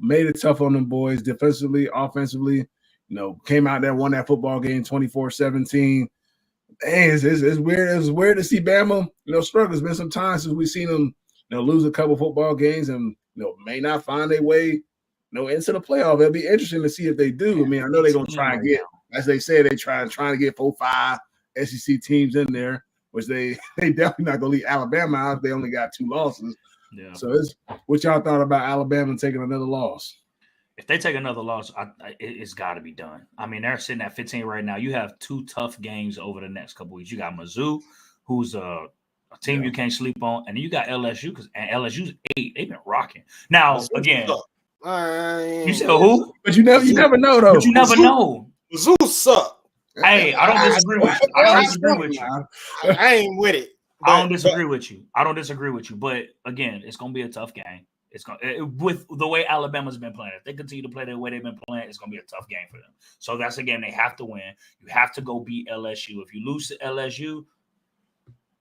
Made it tough on them boys defensively, offensively. Came out there, won that football game 24-17. It's weird. It's weird to see Bama, struggle. It's been some time since we've seen them, lose a couple football games and, may not find their way, into the playoff. It'll be interesting to see if they do. I mean, I know they're going to try and get, as they say, they trying to get 4-5 SEC teams in there, which they definitely not going to leave Alabama out. They only got 2 losses. Yeah. So what y'all thought about Alabama taking another loss? If they take another loss, it's got to be done. I mean, they're sitting at 15 right now. You have 2 tough games over the next couple weeks. You got Mizzou, who's a team you can't sleep on, and then you got LSU and LSU's 8. They've been rocking. Now again, you said who? But you never know though. But you never know. Mizzou suck. Hey, I don't disagree with you. I ain't with it. I don't disagree with you. But again, it's gonna be a tough game. With the way Alabama's been playing. If they continue to play the way they've been playing, it's gonna be a tough game for them. So that's a game they have to win. You have to go beat LSU. If you lose to LSU,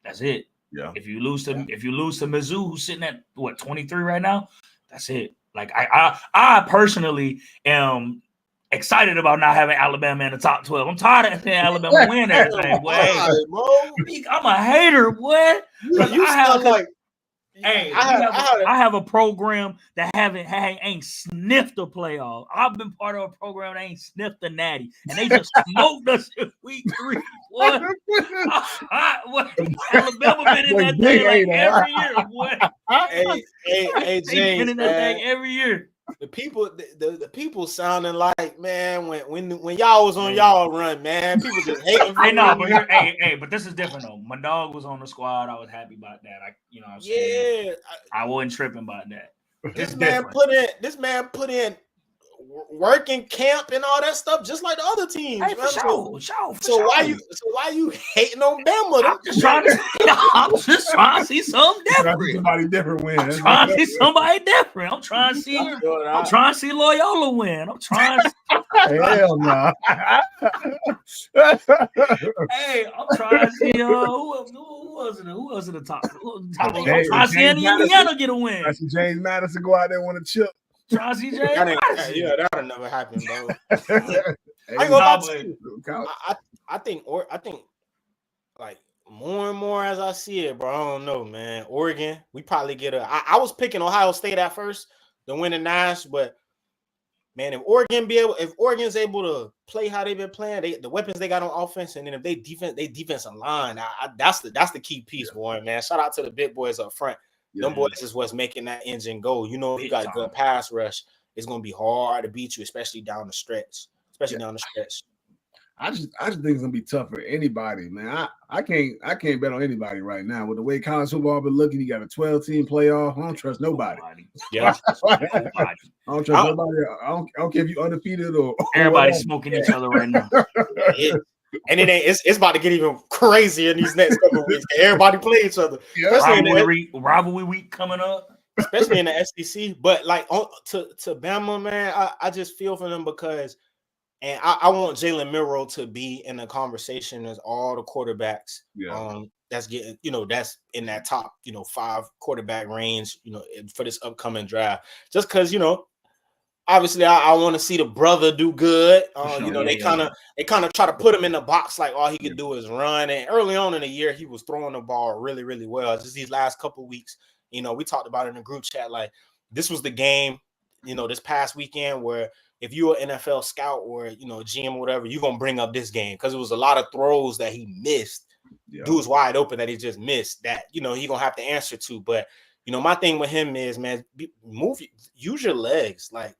that's it. Yeah. If you lose to Mizzou, who's sitting at 23 right now, that's it. Like I personally am excited about not having Alabama in the top 12. I'm tired of seeing Alabama win everything, boy. I'm a hater, boy. I have a program that ain't sniffed a playoff. I've been part of a program that ain't sniffed a natty, and they just smoked us in week 3. What? Alabama been in that thing every year, boy. Hey, James, been in that thing every year. The people sounding like, man, when y'all was on y'all run, man, people just hating. I know, but but this is different though. My dog was on the squad. I was happy about that. I wasn't tripping about that. This man put in work in camp and all that stuff, just like the other teams. Hey, for sure. So why you hating on Bama? I'm just trying to see something different. Somebody different win. I'm trying to see somebody different. I'm trying to see Loyola win. I'm trying to hell no. Hey, I'm trying to see who was in the top? I'm trying to see Indiana get a win. I see James Madison go out there and win a chip. Try CJ. That'll never happen, bro. I ain't gonna lie to you. I think like more and more as I see it, bro. I don't know, man. Oregon, we probably get I was picking Ohio State at first to win the Nash, but man, if Oregon's able to play how they've been playing, the weapons they got on offense, and then if they defensive line, that's the key piece, boy, man. Shout out to the big boys up front. Them boys is what's making that engine go. You got a good pass rush. It's gonna be hard to beat you, especially down the stretch. I just think it's gonna be tough for anybody, man. I can't bet on anybody right now. With the way college football been looking, you got a 12-team playoff. I don't trust nobody. Yeah. I don't trust nobody. I don't care if you're undefeated or everybody's smoking each other right now. And it's about to get even crazier in these next couple of weeks. Everybody play each other. Yeah. Rivalry week coming up. Especially in the SEC. But like to Bama, man, I just feel for them because I want Jalen Milroe to be in the conversation as all the quarterbacks that's getting, that's in that top, 5 quarterback range, for this upcoming draft. Just because, obviously I want to see the brother do good. They kind of try to put him in the box like all he could do is run. And early on in the year, he was throwing the ball really, really well. Just these last couple of weeks, we talked about it in the group chat, like this was the game, this past weekend where if you're an NFL scout or, GM or whatever, you're going to bring up this game because it was a lot of throws that he missed. Yeah. Dude's wide open that he just missed that, he going to have to answer to. But, my thing with him is, man, use your legs. Like,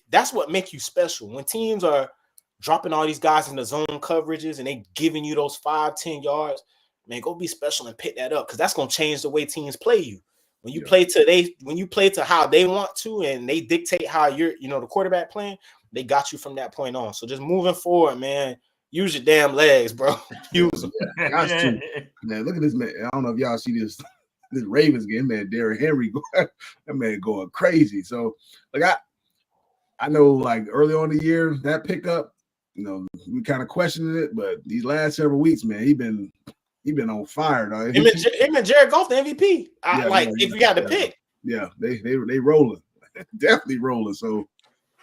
that's what makes you special. When teams are dropping all these guys in the zone coverages and they giving you those 5-10 yards, man, go be special and pick that up because that's going to change the way teams play you. When you play to how they want to and they dictate how you're, the quarterback playing, they got you from that point on. So just moving forward, man, use your damn legs, bro. Use them. Got to. Man, look at this man. I don't know if y'all see this Ravens game, man. Derrick Henry, that man going crazy. So, like I know, like early on in the year, that pickup, we kind of questioned it, but these last several weeks, man, he been on fire, dog. Him and Jared Goff, the MVP. If you got to pick. Yeah, they rolling. Definitely rolling. So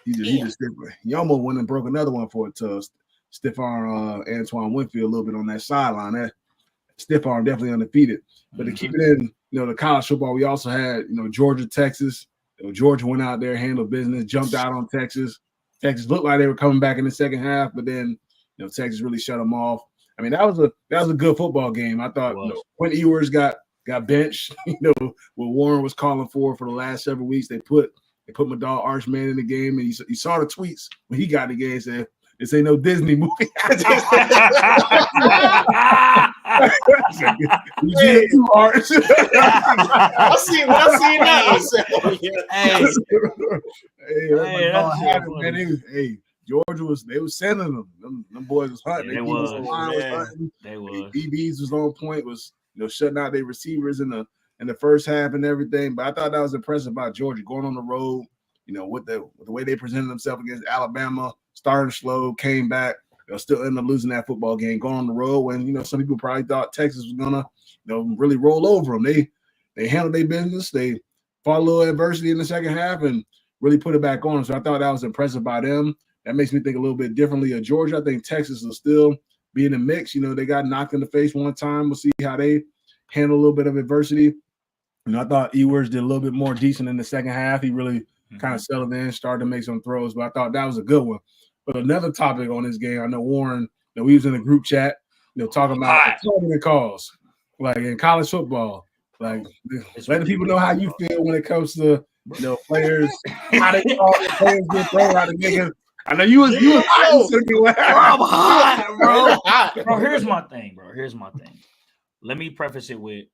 he just he almost went and broke another one for it to stiff arm Antoine Winfield a little bit on that sideline. That stiff arm definitely undefeated. But to keep it in, the college football, we also had, Georgia, Texas. Georgia went out there, handled business, jumped out on Texas. Texas looked like they were coming back in the second half, but then, Texas really shut them off. I mean, that was a good football game. I thought when Ewers got benched, what Warren was calling for the last several weeks, they put my dog Archman in the game, and you saw the tweets when he got in the game. Said this ain't no Disney movie. I see now. Hey, Georgia they was sending them. Them boys was hunting. They was hunting. DBs was on point. Was shutting out their receivers in the first half and everything. But I thought that was impressive about Georgia going on the road. With the way they presented themselves against Alabama, starting slow, came back. They'll still end up losing that football game, going on the road when some people probably thought Texas was gonna really roll over them. They handled their business. They fought a little adversity in the second half and really put it back on. So I thought that was impressive by them. That makes me think a little bit differently of Georgia. I think Texas will still be in the mix. They got knocked in the face one time. We'll see how they handle a little bit of adversity. I thought Ewers did a little bit more decent in the second half. He really kind of settled in, started to make some throws, but I thought that was a good one. But another topic on this game, I know Warren, we was in a group chat, talking about targeting calls, like in college football. Like, letting people know how you feel when it comes to players, how they call the players get thrown out of niggas. I know you was hot, bro. Here's my thing. Let me preface it with,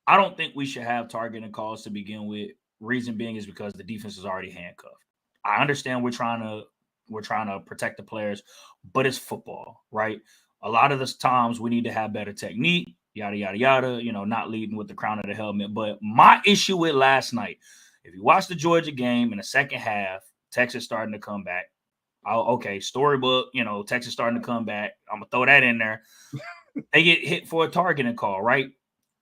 I don't think we should have targeting calls to begin with. Reason being is because the defense is already handcuffed. I understand we're trying to protect the players, but it's football, right? A lot of the times we need to have better technique, yada, yada, yada, not leading with the crown of the helmet. But my issue with last night, if you watch the Georgia game in the second half, Texas starting to come back. Storybook, Texas starting to come back. I'm going to throw that in there. They get hit for a targeting call, right?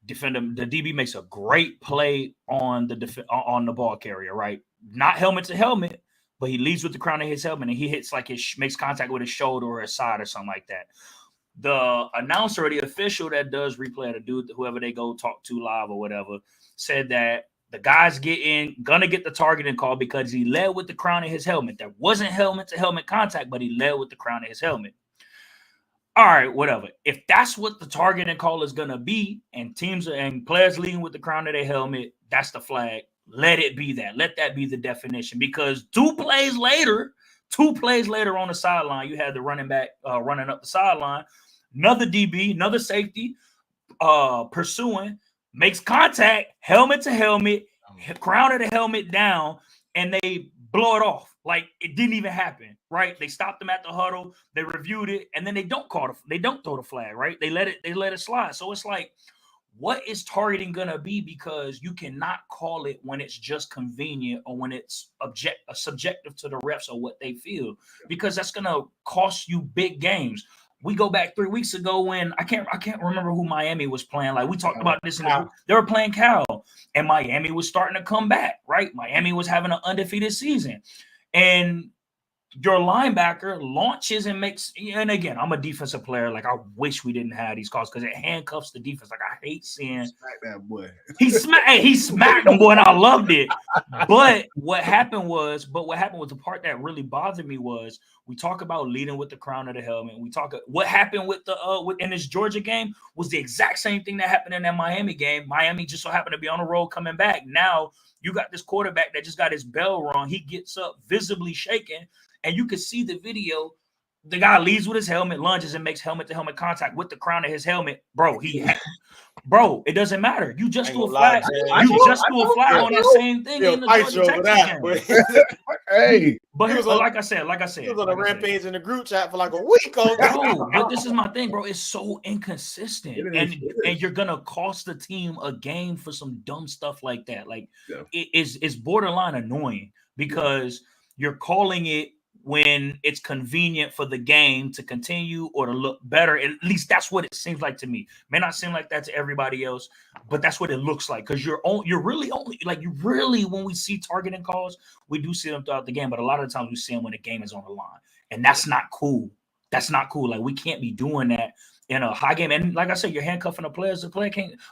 The DB makes a great play on the ball carrier, right? Not helmet to helmet, but he leads with the crown of his helmet and he hits makes contact with his shoulder or his side or something like that. The announcer or the official that does replay, the dude, whoever they go talk to live or whatever, said that the guy's gonna get the targeting call because he led with the crown of his helmet. There wasn't helmet to helmet contact, but he led with the crown of his helmet. All right, whatever. If that's what the targeting call is going to be and teams and players leading with the crown of their helmet, that's the flag. Let it be that. Let that be the definition because two plays later on the sideline, you had the running back running up the sideline. Another DB, another safety pursuing, makes contact, helmet to helmet, crown of the helmet down, and they blow it off like it didn't even happen, right? They stopped them at the huddle, they reviewed it, and then they don't throw the flag, right? They let it slide. So it's like, what is targeting gonna be? Because you cannot call it when it's just convenient or when it's subjective to the refs or what they feel, because that's gonna cost you big games. We go back 3 weeks ago when I can't remember who Miami was playing. Like we talked about this in they were playing Cal, and Miami was starting to come back, right? Miami was having an undefeated season, and your linebacker launches and makes, and again, I'm a defensive player. Like, I wish we didn't have these calls because it handcuffs the defense. Like, I hate seeing Smack that boy. He smacked him, boy, and I loved it. But what happened was the part that really bothered me was we talk about leading with the crown of the helmet. We talk what happened with the in this Georgia game was the exact same thing that happened in that Miami game. Miami just so happened to be on the road coming back. Now you got this quarterback that just got his bell rung. He gets up visibly shaking. And you can see the video. The guy leads with his helmet, lunges, and makes helmet-to-helmet contact with the crown of his helmet. Bro, it doesn't matter. You just do a flag. You just do a flag on that same thing in the Georgia Texas game. Hey, but like I said, he was on a rampage in the group chat for like a week. Bro, but this is my thing, bro. It's so inconsistent, and you're gonna cost the team a game for some dumb stuff like that. Like it's borderline annoying because you're calling it when it's convenient for the game to continue or to look better. At least that's what it seems like to me. May not seem like that to everybody else, but that's what it looks like. Because you're really when we see targeting calls, we do see them throughout the game, but a lot of the times we see them when the game is on the line, and that's not cool. That's not cool. Like, we can't be doing that in a high game. And like I said, you're handcuffing a player.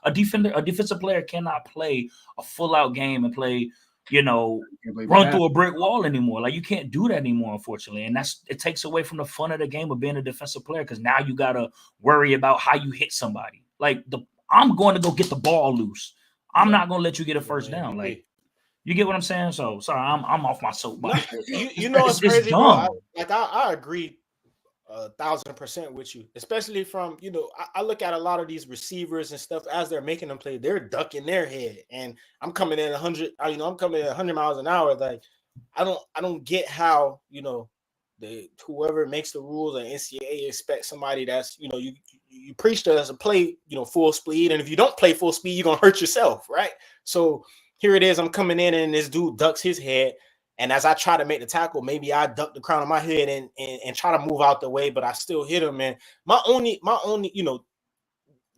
A defensive player cannot play a full out game and play, run through a brick wall anymore. Like, you can't do that anymore, unfortunately. And it takes away from the fun of the game of being a defensive player, because now you got to worry about how you hit somebody. Like, I'm going to go get the ball loose. I'm not going to let you get a first down. Like, you get what I'm saying? So, sorry, I'm off my soapbox. It's crazy, bro. I agree 1,000% with you, especially from, I look at a lot of these receivers and stuff as they're making them play, they're ducking their head, and I'm coming in 100, I'm coming at 100 miles an hour. Like, I don't get how, whoever makes the rules and NCAA expect somebody that's, you preach to us to play, full speed. And if you don't play full speed, you're going to hurt yourself. Right. So here it is. I'm coming in and this dude ducks his head. And as I try to make the tackle, maybe I duck the crown of my head and try to move out the way, but I still hit him. And my only,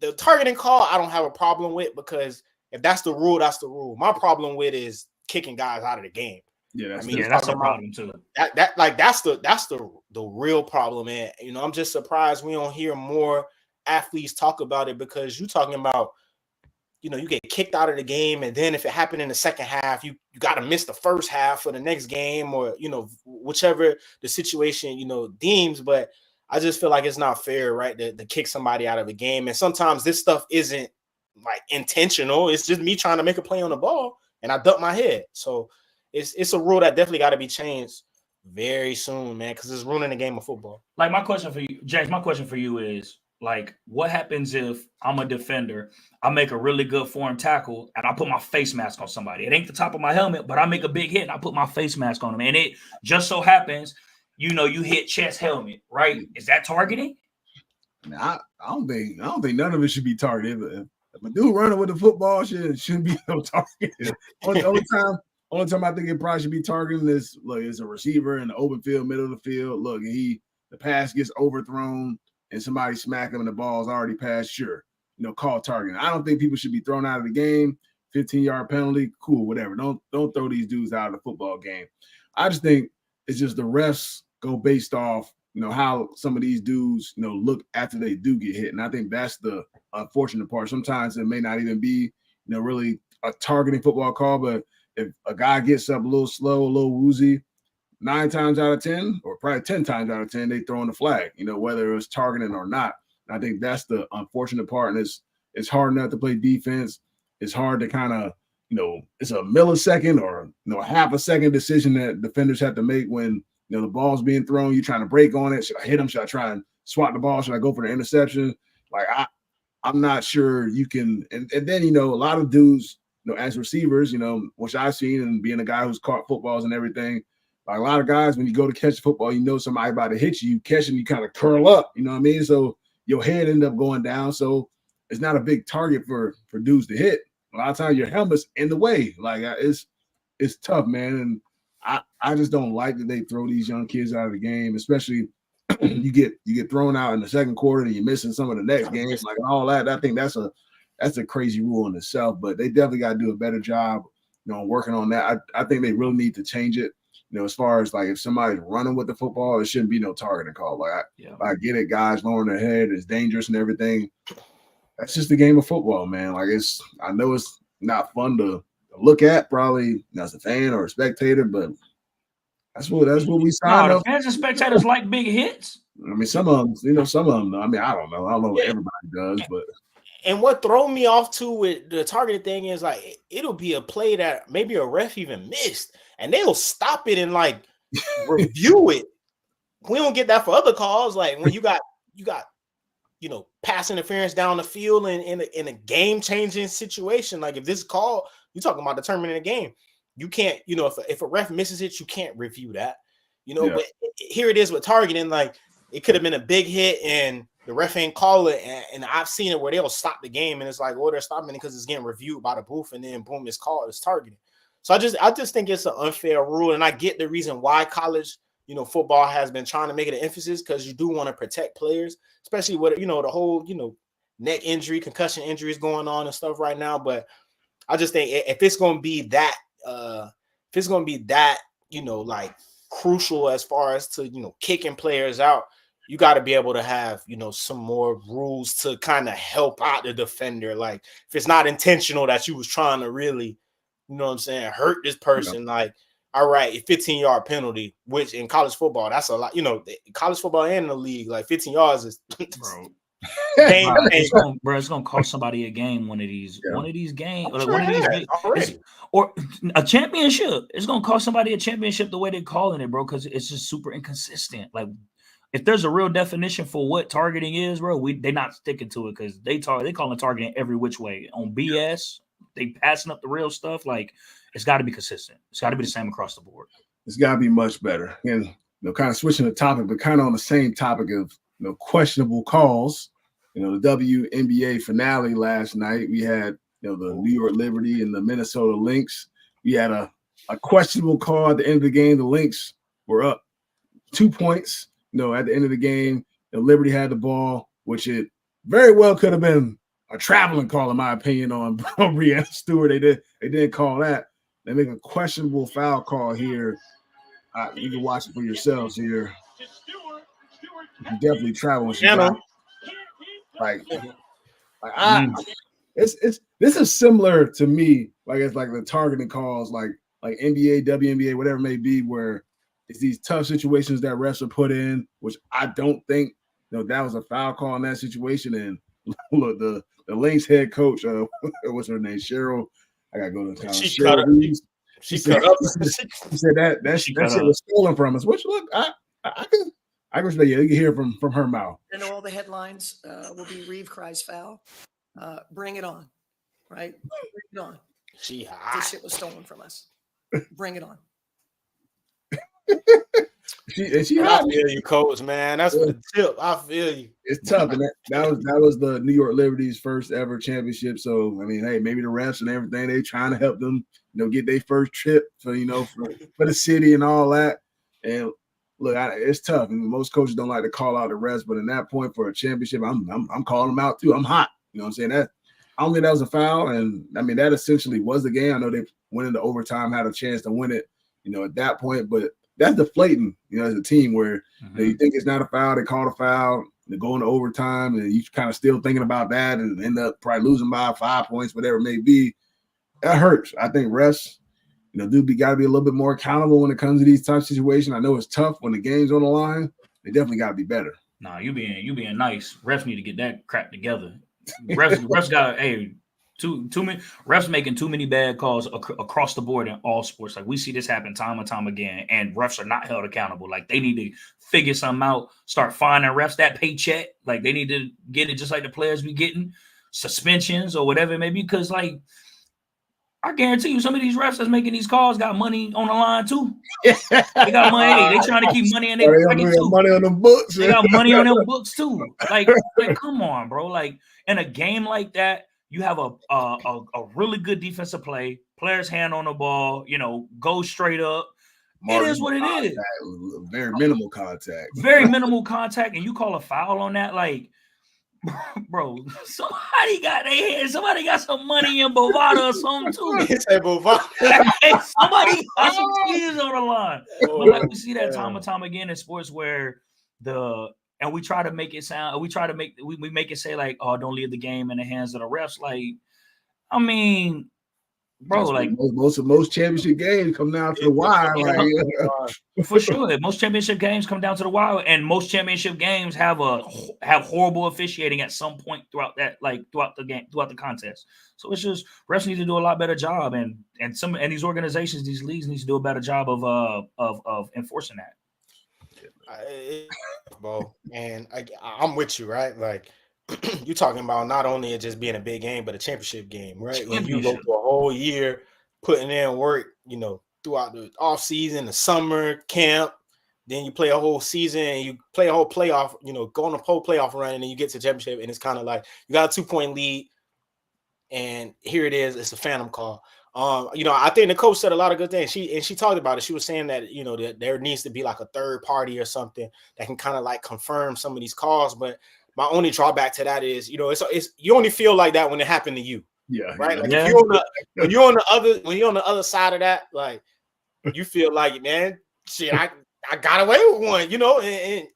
the targeting call, I don't have a problem with, because if that's the rule, that's the rule. My problem with is kicking guys out of the game. Yeah, that's a problem too. That's the real problem. And I'm just surprised we don't hear more athletes talk about it, because you're talking about, you get kicked out of the game, and then if it happened in the second half, you got to miss the first half for the next game, or whichever the situation deems. But I just feel like it's not fair, right, to kick somebody out of a game. And sometimes this stuff isn't like intentional. It's just me trying to make a play on the ball, and I duck my head. So it's a rule that definitely got to be changed very soon, man, because it's ruining the game of football. Like, my question for you, James, is, like, what happens if I'm a defender, I make a really good form tackle, and I put my face mask on somebody? It ain't the top of my helmet, but I make a big hit, and I put my face mask on them, and it just so happens, you hit chest helmet, right? Is that targeting? I don't think none of it should be targeted. If a dude running with the football shouldn't be no targeted. Only time I think it probably should be targeting is, look, it's a receiver in the open field, middle of the field. Look, the pass gets overthrown, and somebody smack him and the ball's already passed, sure, call targeting. I don't think people should be thrown out of the game. 15-yard penalty, cool, whatever. Don't throw these dudes out of the football game. I just think it's just the refs go based off, how some of these dudes, look after they do get hit. And I think that's the unfortunate part. Sometimes it may not even be, really a targeting football call, but if a guy gets up a little slow, a little woozy, 9 times out of 10, or probably 10 times out of 10, they throw in the flag, whether it was targeting or not. And I think that's the unfortunate part. And it's hard enough to play defense. It's hard to kind of, it's a millisecond or, half a second decision that defenders have to make when, the ball's being thrown. You're trying to break on it. Should I hit him? Should I try and swat the ball? Should I go for the interception? Like, I'm not sure you can. And then, a lot of dudes, as receivers, which I've seen, and being a guy who's caught footballs and everything, Like a lot of guys, when you go to catch football, you know somebody about to hit you. You catch them, you kind of curl up. You know what I mean? So your head ended up going down. So it's not a big target for dudes to hit. A lot of times your helmet's in the way. Like it's tough, man. And I just don't like that they throw these young kids out of the game, especially you get thrown out in the second quarter and you're missing some of the next games, like all that. I think that's a crazy rule in itself, but they definitely got to do a better job, working on that. I think they really need to change it. As far as like if somebody's running with the football, it shouldn't be no targeting call. Like I get it, guys lowering their head, it's dangerous and everything. That's just the game of football, man. Like I know it's not fun to look at, probably as a fan or a spectator, but that's what we signed up. Fans and spectators like big hits. I mean, some of them. I mean, I don't know what everybody does, but. And what throw me off too with the targeted thing is like it'll be a play that maybe a ref even missed, and they'll stop it and like review it. We don't get that for other calls. Like when you got pass interference down the field in a game changing situation. Like if this call, you're talking about determining a game, you can't. If a ref misses it, you can't review that. But here it is with targeting. Like it could have been a big hit and the ref ain't call it, and I've seen it where they'll stop the game, and it's like, they're stopping it because it's getting reviewed by the booth, and then boom, it's called, it's targeting. So I just think it's an unfair rule, and I get the reason why college, football has been trying to make it an emphasis because you do want to protect players, especially with the whole neck injury, concussion injuries going on and stuff right now. But I just think if it's going to be that, like crucial as far as to kicking players out, you got to be able to have, some more rules to kind of help out the defender. Like if it's not intentional that you was trying to really, hurt this person, like, all right, a 15-yard penalty, which in college football, that's a lot, college football and the league, like 15 yards is bro. It's gonna cost somebody a game. One of these games, or a championship. It's gonna cost somebody a championship the way they're calling it, bro, because it's just super inconsistent. Like, if there's a real definition for what targeting is, bro, they're not sticking to it because they call it targeting every which way. On BS, they passing up the real stuff. Like, it's got to be consistent. It's got to be the same across the board. It's got to be much better. And kind of switching the topic, but kind of on the same topic of questionable calls. The WNBA finale last night. We had the New York Liberty and the Minnesota Lynx. We had a questionable call at the end of the game. The Lynx were up 2 points. At the end of the game, the Liberty had the ball, which it very well could have been a traveling call, in my opinion, on Breanna Stewart. They didn't call that. They make a questionable foul call here. You can watch it for yourselves here. You definitely travel with your this is similar to me. Like it's like the targeting calls, like NBA, WNBA, whatever it may be, where it's these tough situations that refs are put in, which I don't think that was a foul call in that situation. And look, the Lynx head coach, what's her name, Cheryl? I gotta go to town. She said that shit was stolen from us. Which look, I can say you can hear from her mouth. All the headlines will be Reeve cries foul. Bring it on, right? Bring it on. This shit was stolen from us. Bring it on. I feel you, coach, man. That's the tip. I feel you. It's tough, and that was the New York Liberty's first ever championship. So I mean, hey, maybe the refs and everything, they trying to help them, get their first trip for for the city and all that. And look, it's tough. I mean, most coaches don't like to call out the refs, but in that point for a championship, I'm calling them out too. I'm hot. You know what I'm saying? That I don't think that was a foul, and I mean that essentially was the game. I know they went into overtime, had a chance to win it, at that point, but that's deflating, as a team where you think it's not a foul, they call a foul, they go into overtime, and you kind of still thinking about that and end up probably losing by 5 points, whatever it may be. That hurts. I think refs, got to be a little bit more accountable when it comes to these type of situations. I know it's tough when the game's on the line. They definitely got to be better. Nah, you being nice. Refs need to get that crap together. Refs got too many refs making too many bad calls across the board in all sports. Like we see this happen time and time again, and refs are not held accountable. Like they need to figure something out, start finding refs that paycheck. Like they need to get it just like the players be getting suspensions or whatever it may be. Because like I guarantee you, some of these refs that's making these calls got money on the line too. They got money. They trying to keep money in their pocket too. Money on them books. They got money on them books too. Like, come on, bro. Like in a game like that, you have a really good defensive play. Players hand on the ball. Go straight up. It is what it is. Very minimal contact. Very minimal contact, and you call a foul on that, like. Bro, somebody got their hand. Somebody got some money in Bovada or something too. Somebody got some keys on the line. But like we see that time and time again in sports where and we try to make it sound. We make it say like, oh, don't leave the game in the hands of the refs. Like, I mean, bro, like most championship games come down to the wire. For sure, most championship games come down to the wire, and most championship games have horrible officiating at some point throughout the game, throughout the contest. So it's just refs need to do a lot better job, and these organizations, these leagues need to do a better job of enforcing that. Bro, and I'm with you, right? Like. You're talking about not only it just being a big game, but a championship game, right? When you go through a whole year putting in work, throughout the off season, the summer camp, then you play a whole season and you play a whole playoff, go on a whole playoff run, and then you get to the championship, and it's kind of like you got a 2-point lead, and here it is, it's a phantom call. I think the coach said a lot of good things. She talked about it. She was saying that that there needs to be like a third party or something that can kind of like confirm some of these calls, but. My only drawback to that is, it's you only feel like that when it happened to you. Yeah. Right. Like yeah. When you're on the other side of that, like you feel like, man, shit, I got away with one,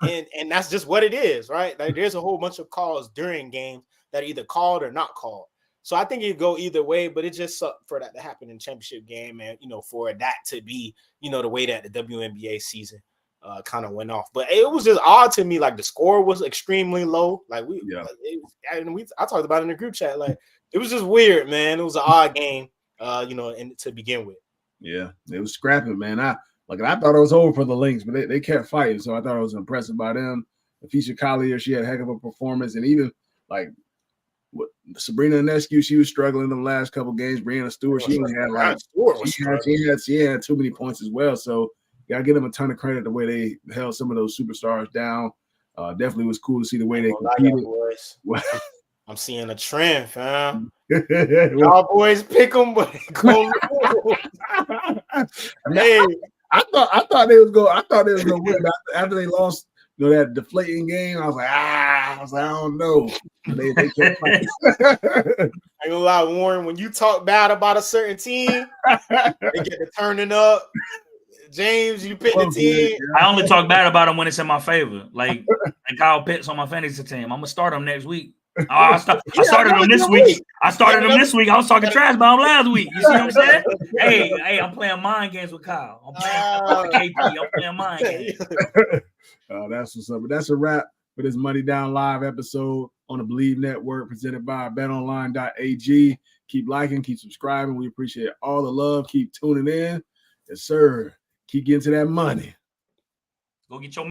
and that's just what it is, right? Like there's a whole bunch of calls during games that are either called or not called. So I think it go either way, but it just sucked for that to happen in the championship game, and for that to be, the way that the WNBA season kind of went off. But it was just odd to me, like the score was extremely low. Like I talked about it in the group chat. Like it was just weird, man. It was an odd game, and to begin with. Yeah, it was scrapping, man. I thought it was over for the Lynx, but they kept fighting. So I thought I was impressed by them. Afisha Collier, she had a heck of a performance, and even like Sabrina Ionescu, she was struggling in the last couple games. Brianna Stewart, she only had she had too many points as well. So. Gotta give them a ton of credit the way they held some of those superstars down. Definitely was cool to see the way they competed. I'm seeing a trend, fam. Y'all boys pick them, but hey, I thought they was going to win after they lost. That deflating game. I was like, I don't know. They kept fighting. I ain't gonna lie, Warren. When you talk bad about a certain team, they get to turning up. James, you pick the team. I only talk bad about him when it's in my favor. Like Kyle Pitts on my fantasy team. I'm gonna start him next week. I started him this week. I was talking trash about him last week. You see what I'm saying? Hey, I'm playing mind games with Kyle. I'm playing KP. I'm playing mind games. That's what's up. But that's a wrap for this Money Down Live episode on the Believe Network, presented by BetOnline.ag. Keep liking, keep subscribing. We appreciate all the love. Keep tuning in. Yes, sir. Keep getting to that money. Go get your